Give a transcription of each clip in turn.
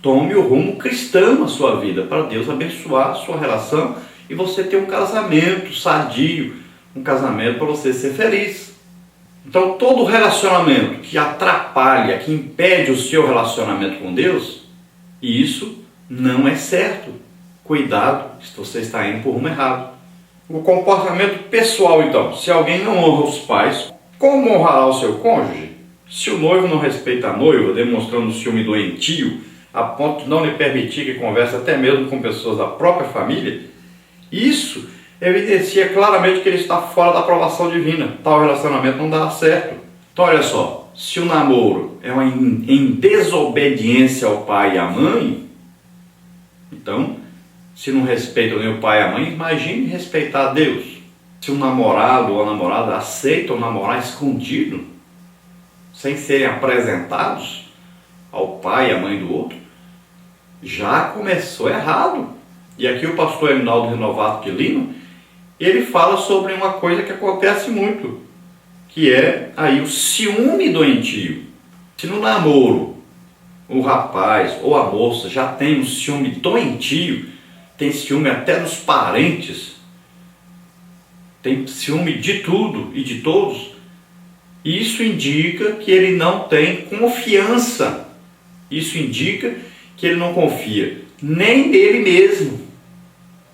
tome o rumo cristão na sua vida, para Deus abençoar a sua relação e você ter um casamento sadio, um casamento para você ser feliz. Então todo relacionamento que atrapalha, que impede o seu relacionamento com Deus, isso não é certo. Cuidado se você está indo por rumo errado. O comportamento pessoal então, se alguém não honra os pais, como honrará o seu cônjuge? Se o noivo não respeita a noiva, demonstrando ciúme doentio, a ponto de não lhe permitir que converse até mesmo com pessoas da própria família, isso evidencia claramente que ele está fora da aprovação divina. Tal relacionamento não dá certo. Então olha só, se o namoro é em desobediência ao pai e à mãe, então, se não respeita nem o pai e a mãe, imagine respeitar a Deus. Se um namorado ou a namorada aceitam namorar escondido, sem serem apresentados ao pai e à mãe do outro, já começou errado. E aqui o pastor Rinaldo Renovato de Lima, ele fala sobre uma coisa que acontece muito, que é aí o ciúme doentio. Se no namoro o rapaz ou a moça já tem um ciúme doentio, tem ciúme até dos parentes, tem ciúme de tudo e de todos, isso indica que ele não tem confiança. Isso indica que ele não confia nem nele mesmo,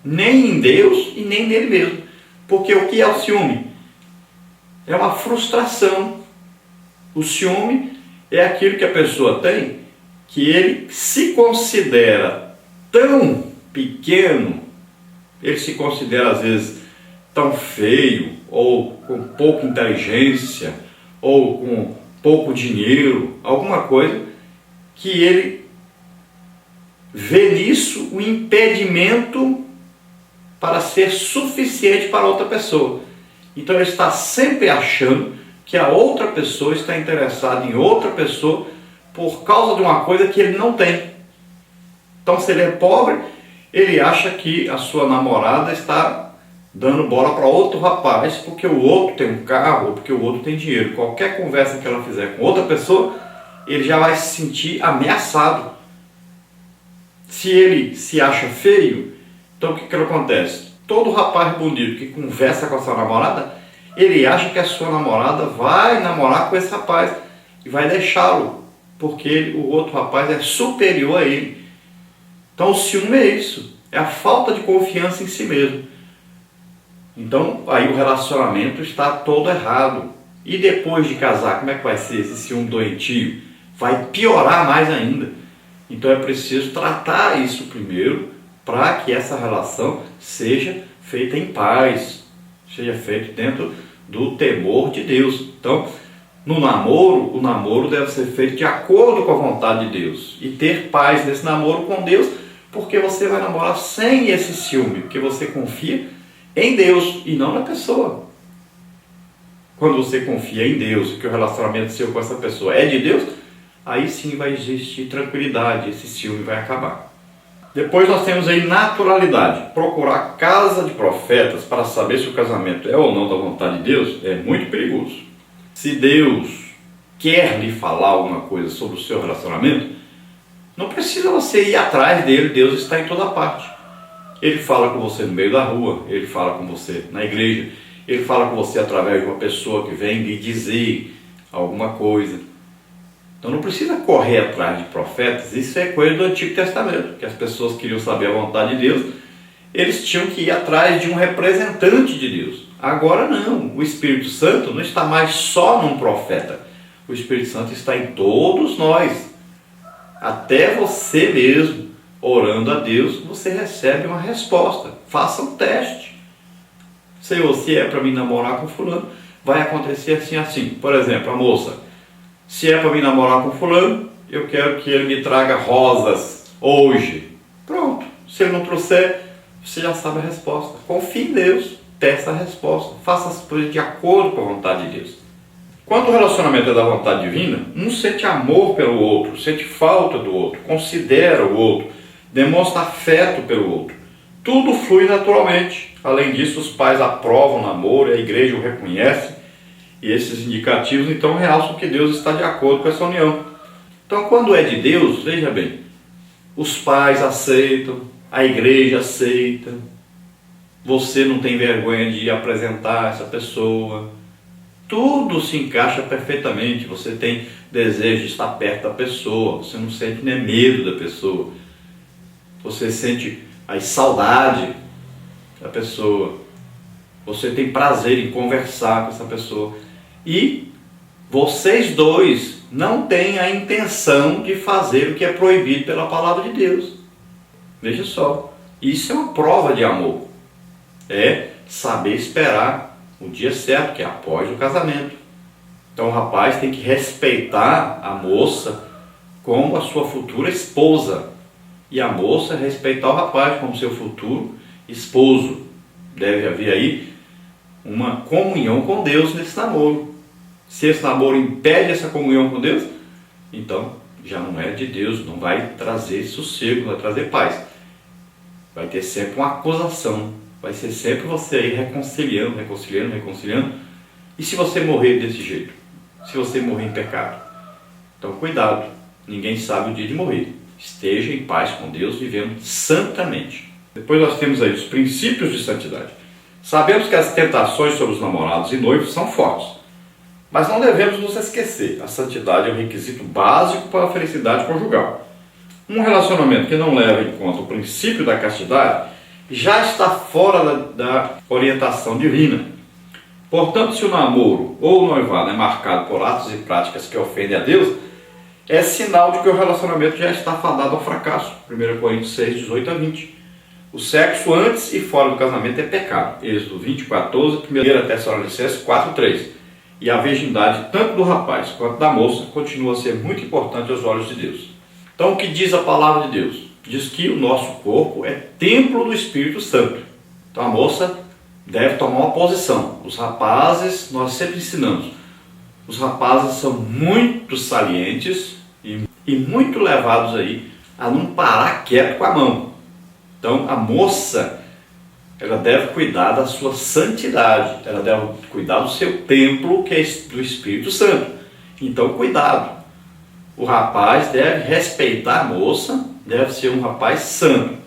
nem em Deus e nem nele mesmo. Porque o que é o ciúme? É uma frustração. O ciúme é aquilo que a pessoa tem, que ele se considera tão pequeno, ele se considera às vezes tão feio, ou com pouca inteligência, ou com pouco dinheiro, alguma coisa, que ele vê nisso um impedimento para ser suficiente para outra pessoa. Então ele está sempre achando que a outra pessoa está interessada em outra pessoa por causa de uma coisa que ele não tem. Então se ele é pobre, ele acha que a sua namorada está dando bola para outro rapaz porque o outro tem um carro ou porque o outro tem dinheiro. Qualquer conversa que ela fizer com outra pessoa, ele já vai se sentir ameaçado. Se ele se acha feio, então o que acontece? Todo rapaz bonito que conversa com a sua namorada, ele acha que a sua namorada vai namorar com esse rapaz e vai deixá-lo, porque o outro rapaz é superior a ele. Então o ciúme é isso, é a falta de confiança em si mesmo. Então aí o relacionamento está todo errado. E depois de casar, como é que vai ser esse ciúme doentio? Vai piorar mais ainda. Então é preciso tratar isso primeiro, para que essa relação seja feita em paz, seja feita dentro do temor de Deus. Então, no namoro, o namoro deve ser feito de acordo com a vontade de Deus. E ter paz nesse namoro com Deus, porque você vai namorar sem esse ciúme, porque você confia em Deus e não na pessoa. Quando você confia em Deus, que o relacionamento seu com essa pessoa é de Deus, aí sim vai existir tranquilidade, esse ciúme vai acabar. Depois nós temos aí naturalidade. Procurar casa de profetas para saber se o casamento é ou não da vontade de Deus é muito perigoso. Se Deus quer lhe falar alguma coisa sobre o seu relacionamento, não precisa você ir atrás dele, Deus está em toda parte. Ele fala com você no meio da rua, ele fala com você na igreja, ele fala com você através de uma pessoa que vem lhe dizer alguma coisa. Então não precisa correr atrás de profetas, isso é coisa do Antigo Testamento, que as pessoas queriam saber a vontade de Deus, eles tinham que ir atrás de um representante de Deus. Agora não, o Espírito Santo não está mais só num profeta, o Espírito Santo está em todos nós. Até você mesmo, orando a Deus, você recebe uma resposta. Faça um teste. Senhor, se é para mim namorar com fulano, vai acontecer assim, assim. Por exemplo, a moça, se é para mim namorar com fulano, eu quero que ele me traga rosas hoje. Pronto. Se ele não trouxer, você já sabe a resposta. Confie em Deus, peça a resposta. Faça as coisas de acordo com a vontade de Deus. Quando o relacionamento é da vontade divina, um sente amor pelo outro, sente falta do outro, considera o outro, demonstra afeto pelo outro. Tudo flui naturalmente. Além disso, os pais aprovam o namoro, a igreja o reconhece, e esses indicativos então realçam que Deus está de acordo com essa união. Então quando é de Deus, veja bem, os pais aceitam, a igreja aceita, você não tem vergonha de apresentar essa pessoa, tudo se encaixa perfeitamente, você tem desejo de estar perto da pessoa, você não sente nem medo da pessoa, você sente a saudade da pessoa, você tem prazer em conversar com essa pessoa e vocês dois não têm a intenção de fazer o que é proibido pela palavra de Deus. Veja só, isso é uma prova de amor, é saber esperar o dia certo, que é após o casamento. Então o rapaz tem que respeitar a moça como a sua futura esposa e a moça respeitar o rapaz como seu futuro esposo. Deve haver aí uma comunhão com Deus nesse namoro. Se esse namoro impede essa comunhão com Deus, então já não é de Deus, não vai trazer sossego, não vai trazer paz. Vai ter sempre uma acusação, vai ser sempre você aí reconciliando. E se você morrer desse jeito? Se você morrer em pecado? Então cuidado, ninguém sabe o dia de morrer. Esteja em paz com Deus, vivendo santamente. Depois nós temos aí os princípios de santidade. Sabemos que as tentações sobre os namorados e noivos são fortes, mas não devemos nos esquecer. A santidade é um requisito básico para a felicidade conjugal. Um relacionamento que não leva em conta o princípio da castidade já está fora da orientação divina. Portanto, se o namoro ou o noivado é marcado por atos e práticas que ofendem a Deus, é sinal de que o relacionamento já está fadado ao fracasso. 1 Coríntios 6, 18 a 20. O sexo antes e fora do casamento é pecado. Êxodo 20, 14, 1 Tessalonicenses 4, 3. E a virgindade, tanto do rapaz quanto da moça, continua a ser muito importante aos olhos de Deus. Então, o que diz a palavra de Deus? Diz que o nosso corpo é templo do Espírito Santo. Então, a moça deve tomar uma posição. Os rapazes, nós sempre ensinamos, os rapazes são muito salientes e muito levados aí a não parar quieto com a mão. Então, a moça, ela deve cuidar da sua santidade, ela deve cuidar do seu templo, que é do Espírito Santo. Então, cuidado. O rapaz deve respeitar a moça, deve ser um rapaz santo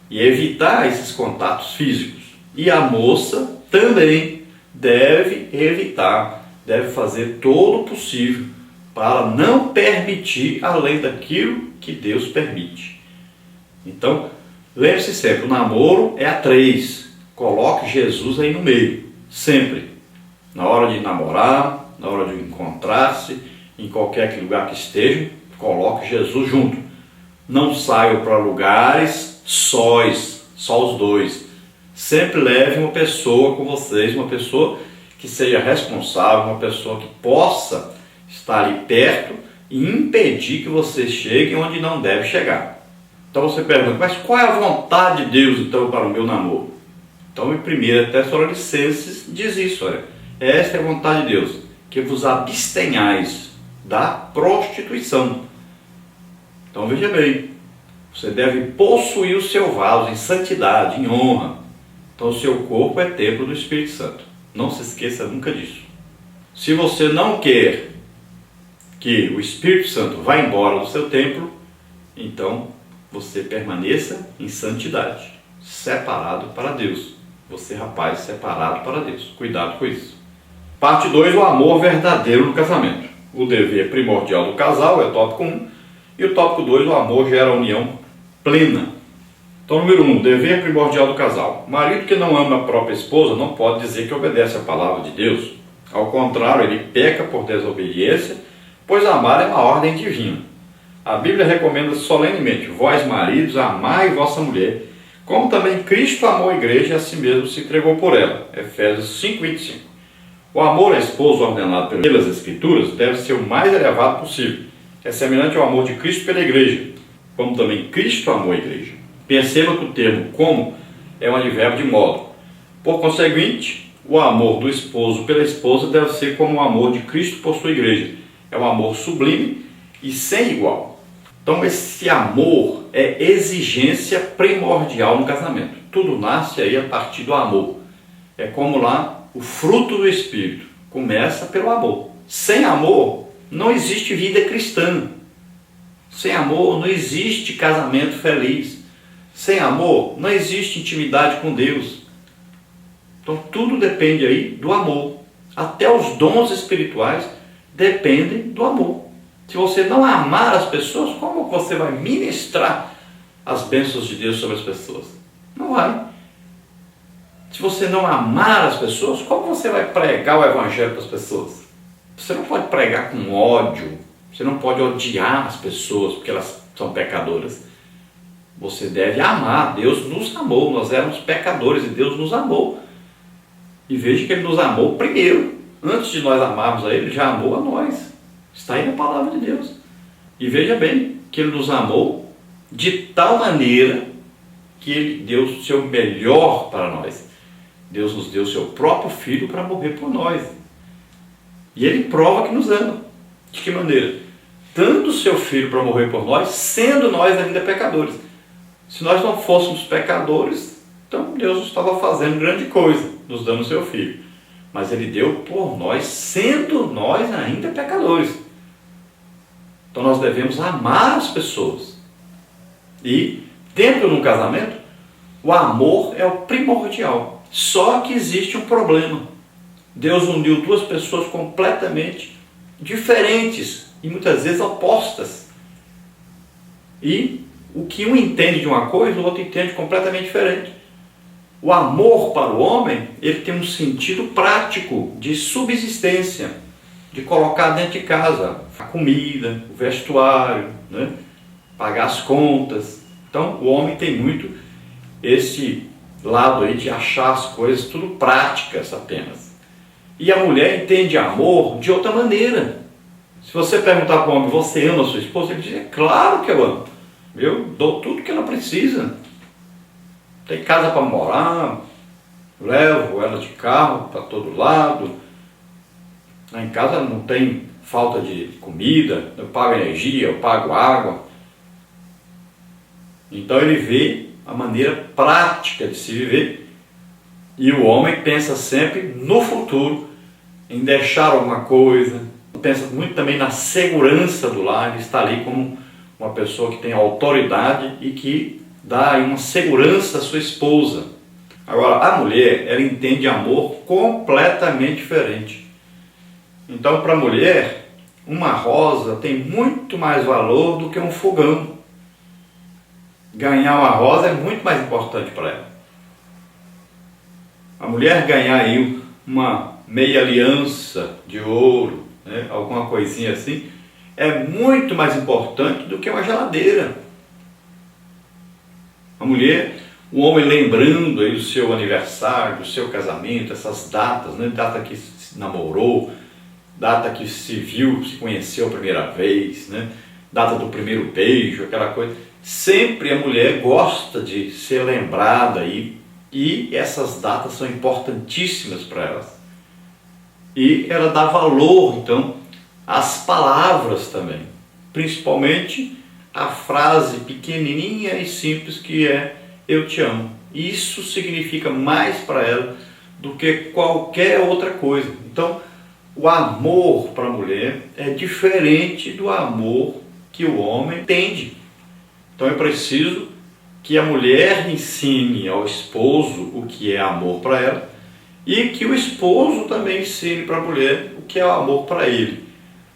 e evitar esses contatos físicos. E a moça também deve evitar, deve fazer todo o possível para não permitir além daquilo que Deus permite. Então, lembre-se sempre, o namoro é a três. Coloque Jesus aí no meio, sempre. Na hora de namorar, na hora de encontrar-se, em qualquer lugar que esteja, coloque Jesus junto. Não saiam para lugares só os dois. Sempre leve uma pessoa com vocês, uma pessoa que seja responsável, uma pessoa que possa estar ali perto e impedir que vocês cheguem onde não deve chegar. Então você pergunta, mas qual é a vontade de Deus então para o meu namoro? Então em 1 Tessalonicenses diz isso, olha, esta é a vontade de Deus, que vos abstenhais da prostituição. Então veja bem, você deve possuir o seu vaso em santidade, em honra. Então o seu corpo é templo do Espírito Santo. Não se esqueça nunca disso. Se você não quer que o Espírito Santo vá embora do seu templo, então você permaneça em santidade, separado para Deus. Você, rapaz, separado para Deus. Cuidado com isso. Parte 2, o amor verdadeiro no casamento. O dever primordial do casal é o tópico 1. E o tópico 2, o amor gera a união plena. Então, número 1, dever primordial do casal. O marido que não ama a própria esposa não pode dizer que obedece à palavra de Deus. Ao contrário, ele peca por desobediência, pois amar é uma ordem divina. A Bíblia recomenda solenemente, vós maridos, amai vossa mulher, como também Cristo amou a igreja e a si mesmo se entregou por ela. Efésios 5:25. O amor à esposa ordenado pelas Escrituras deve ser o mais elevado possível. É semelhante ao amor de Cristo pela igreja, como também Cristo amou a igreja. Perceba que o termo como é um advérbio de modo. Por conseguinte, o amor do esposo pela esposa deve ser como o amor de Cristo por sua igreja. É um amor sublime e sem igual. Então esse amor é exigência primordial no casamento. Tudo nasce aí a partir do amor. É como lá o fruto do Espírito. Começa pelo amor. Sem amor não existe vida cristã. Sem amor não existe casamento feliz. Sem amor não existe intimidade com Deus. Então tudo depende aí do amor. Até os dons espirituais dependem do amor. Se você não amar as pessoas, como você vai ministrar as bênçãos de Deus sobre as pessoas? Não vai. Se você não amar as pessoas, como você vai pregar o evangelho para as pessoas? Você não pode pregar com ódio. Você não pode odiar as pessoas porque elas são pecadoras. Você deve amar. Deus nos amou. Nós éramos pecadores e Deus nos amou. E veja que Ele nos amou primeiro. Antes de nós amarmos a Ele, Ele já amou a nós. Está aí na palavra de Deus. E veja bem que Ele nos amou de tal maneira que Ele deu o seu melhor para nós. Deus nos deu o seu próprio Filho para morrer por nós. E Ele prova que nos ama. De que maneira? Dando o seu Filho para morrer por nós, sendo nós ainda pecadores. Se nós não fôssemos pecadores, então Deus estava fazendo grande coisa, nos dando o seu Filho. Mas Ele deu por nós, sendo nós ainda pecadores. Então nós devemos amar as pessoas. E dentro de um casamento, o amor é o primordial. Só que existe um problema. Deus uniu duas pessoas completamente diferentes e muitas vezes opostas. E o que um entende de uma coisa, o outro entende completamente diferente. O amor para o homem, ele tem um sentido prático de subsistência, de colocar dentro de casa a comida, o vestuário, né? Pagar as contas. Então o homem tem muito esse lado aí de achar as coisas tudo práticas apenas. E a mulher entende amor de outra maneira. Se você perguntar para o homem, você ama a sua esposa? Ele diz, é claro que eu amo. Eu dou tudo que ela precisa. Tem casa para morar, levo ela de carro para todo lado. Lá em casa não tem falta de comida, eu pago energia, eu pago água. Então ele vê a maneira prática de se viver. E o homem pensa sempre no futuro, em deixar alguma coisa. Pensa muito também na segurança do lar. Ele está ali como uma pessoa que tem autoridade e que dá uma segurança à sua esposa. Agora, a mulher, ela entende amor completamente diferente. Então, para a mulher, uma rosa tem muito mais valor do que um fogão. Ganhar uma rosa é muito mais importante para ela. A mulher ganhar aí uma meia aliança de ouro, né, alguma coisinha assim, é muito mais importante do que uma geladeira. A mulher, o homem lembrando aí do seu aniversário, do seu casamento, essas datas, né, data que se namorou, data que se viu, se conheceu a primeira vez, né, data do primeiro beijo, aquela coisa. Sempre a mulher gosta de ser lembrada aí, e essas datas são importantíssimas para elas. E ela dá valor, então, às palavras também, principalmente a frase pequenininha e simples que é eu te amo. Isso significa mais para ela do que qualquer outra coisa. Então, o amor para a mulher é diferente do amor que o homem entende. Então é preciso que a mulher ensine ao esposo o que é amor para ela e que o esposo também ensine para a mulher o que é o amor para ele.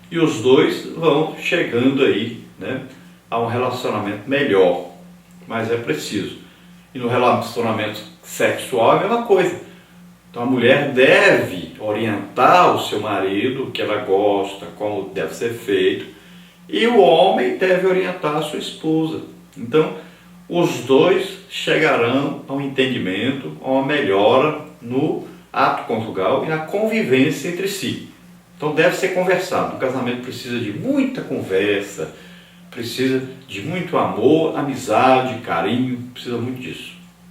E os dois vão chegando aí, né, a um relacionamento melhor, mas é preciso. E no relacionamento sexual é a mesma coisa. Então a mulher deve orientar o seu marido, o que ela gosta, como deve ser feito, e o homem deve orientar a sua esposa. Então, os dois chegarão a um entendimento, a uma melhora no ato conjugal e na convivência entre si. Então, deve ser conversado. O casamento precisa de muita conversa, precisa de muito amor, amizade, carinho, precisa muito disso.